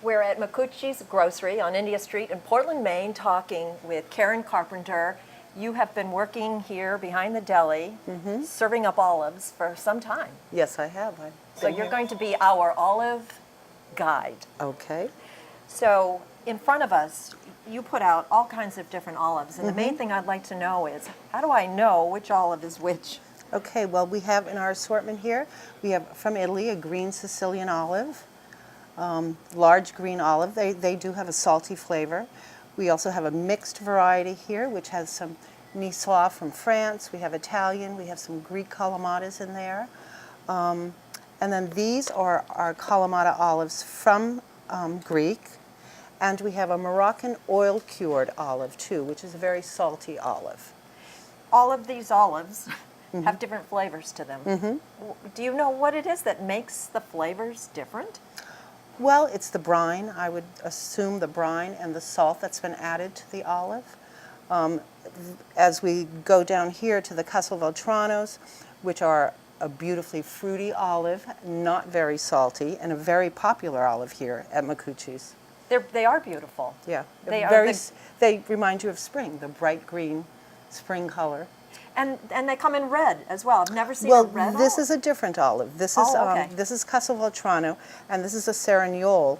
We're at Micucci's Grocery on India Street in Portland, Maine, talking with Karen Carpenter. You have been working here behind the deli, serving up olives for some time. Yes, I have. So you're going to be our olive guide. Okay. So in front of us, you put out all kinds of different olives, and the main thing I'd like to know is, how do I know which olive is which? Okay, well, we have in our assortment here, we have from Italy a green Sicilian olive, large green olive. They do have a salty flavor. We also have a mixed variety here, which has some Niçoise from France. We have Italian. We have some Greek Kalamatas in there. And then these are our Kalamata olives from Greek. And we have a Moroccan oil-cured olive, too, which is a very salty olive. All of these olives have different flavors to them. Do you know what it is that makes the flavors different? Well, it's the brine. I would assume the brine and the salt that's been added to the olive. As we go down here to the Castelvetranos, which are a beautifully fruity olive, not very salty, and a very popular olive here at Micucci's. They are beautiful. Yeah, They they remind you of spring, the bright green spring color. And they come in red as well. I've never seen Well, a red this olive. is a different olive. This is Oh, okay. this is Castelvetrano, and this is a Cerignola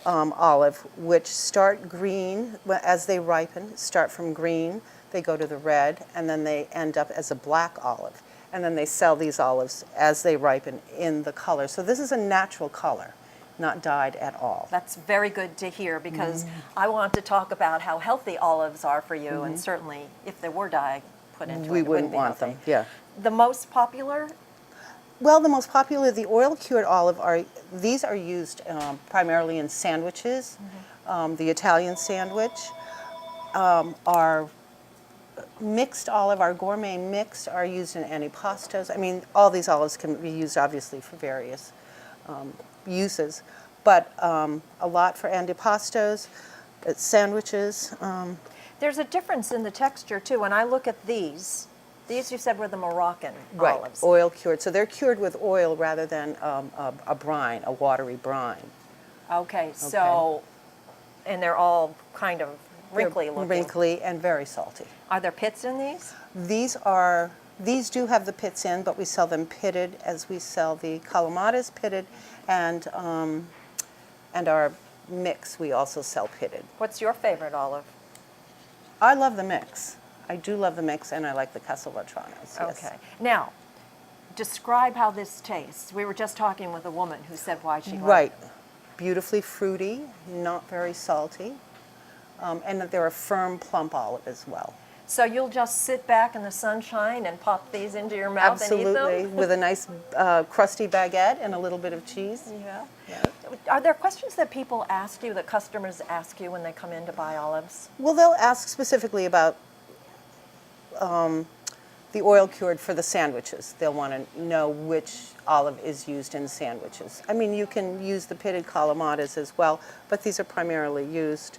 olive, which start green as they ripen. Start from green, they go to the red, and then they end up as a black olive. And then they sell these olives as they ripen in the color. So this is a natural color, not dyed at all. That's very good to hear, because I want to talk about how healthy olives are for you, and certainly if there were dye put into it, We it wouldn't be want them. healthy. Yeah. The most popular? Well, the most popular, the oil-cured olive, these are used primarily in sandwiches. The Italian sandwich. Our mixed olive, our gourmet mixed, are used in antipastos. I mean, all these olives can be used, obviously, for various uses, but a lot for antipastos, sandwiches. There's a difference in the texture, too. When I look at these you said were the Moroccan Right, olives. oil cured. So they're cured with oil rather than a brine, a watery brine. Okay, so, and they're all kind of wrinkly looking. Wrinkly and very salty. Are there pits in these? These do have the pits in, but we sell them pitted, as we sell the Kalamatas pitted, and our mix we also sell pitted. What's your favorite olive? I love the mix. I do love the mix, and I like the Castelvetranos. Yes. Okay. Now, describe how this tastes. We were just talking with a woman who said why she liked Right. it. Beautifully fruity, not very salty, and that they're a firm, plump olive as well. So you'll just sit back in the sunshine and pop these into your mouth and eat Absolutely, them? with a nice crusty baguette and a little bit of cheese. Yeah. Yeah. Are there questions that people ask you, that customers ask you when they come in to buy olives? Well, they'll ask specifically about the oil cured for the sandwiches. They'll want to know which olive is used in sandwiches. I mean, you can use the pitted Kalamatas as well, but these are primarily used.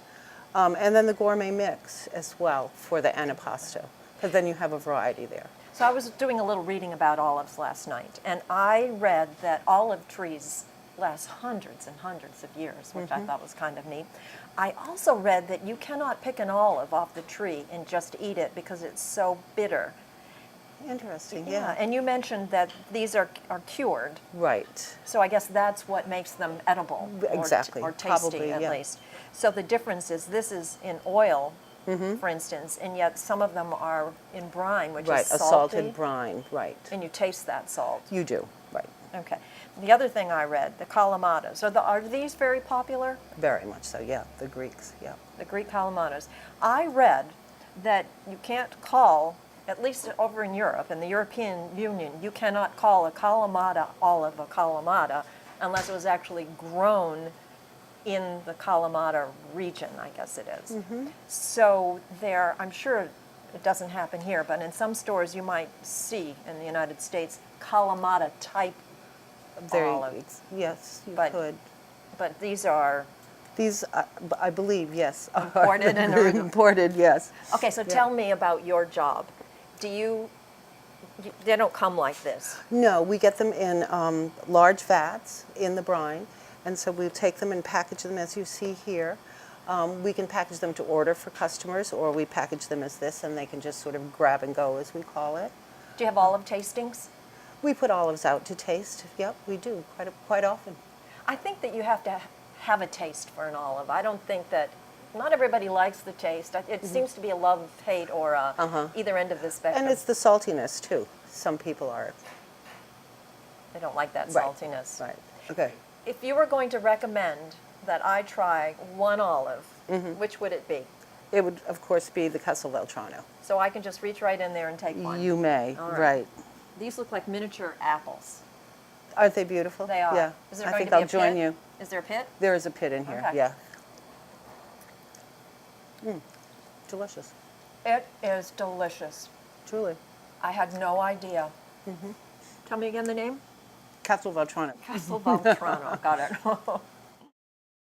And then the gourmet mix as well for the antipasto, because then you have a variety there. So I was doing a little reading about olives last night, and I read that olive trees last hundreds and hundreds of years, which I thought was kind of neat. I also read that you cannot pick an olive off the tree and just eat it because it's so bitter. Interesting, yeah. And you mentioned that these are cured, Right. so I guess that's what makes them edible. Exactly. Or tasty, Probably, at yeah. least. So the difference is this is in oil, for instance, and yet some of them are in brine, which Right, is a salty. salted brine, right. And you taste that salt. You do, right. Okay. The other thing I read, the Kalamatas, are these very popular? Very much so, yeah. The Greeks, yeah. The Greek Kalamatas. I read that you can't call, at least over in Europe, in the European Union, you cannot call a Kalamata olive a Kalamata unless it was actually grown in the Kalamata region, I guess it is. So I'm sure it doesn't happen here, but in some stores you might see in the United States Kalamata type olives. Yes, you But- could. But these are These, I believe, yes. are imported and are imported, yes. okay. So tell me about your job. They don't come like this. No, we get them in large vats in the brine, And so we take them and package them as you see here. We can package them to order for customers, or we package them as this, and they can just sort of grab and go, as we call it. Do you have olive tastings? We put olives out to taste. Yep, we do quite often. I think that you have to have a taste for an olive. I don't think that, not everybody likes the taste. It seems to be a love-hate or either end of the spectrum. And it's the saltiness too. Some people are. They don't like that Right. saltiness. Right. Okay. If you were going to recommend that I try one olive, which would it be? It would, of course, be the Castelveltrano. So I can just reach right in there and take one. You may. All Right. These look like miniature apples. Aren't they beautiful? They are. Yeah. Is there I going think to be I'll a join pit? you. Is there a pit? There is a pit in here. Okay. Yeah. Delicious. It is delicious. Truly. I had no idea. Tell me again the name? Castelveltrano. Castelveltrano. Got it.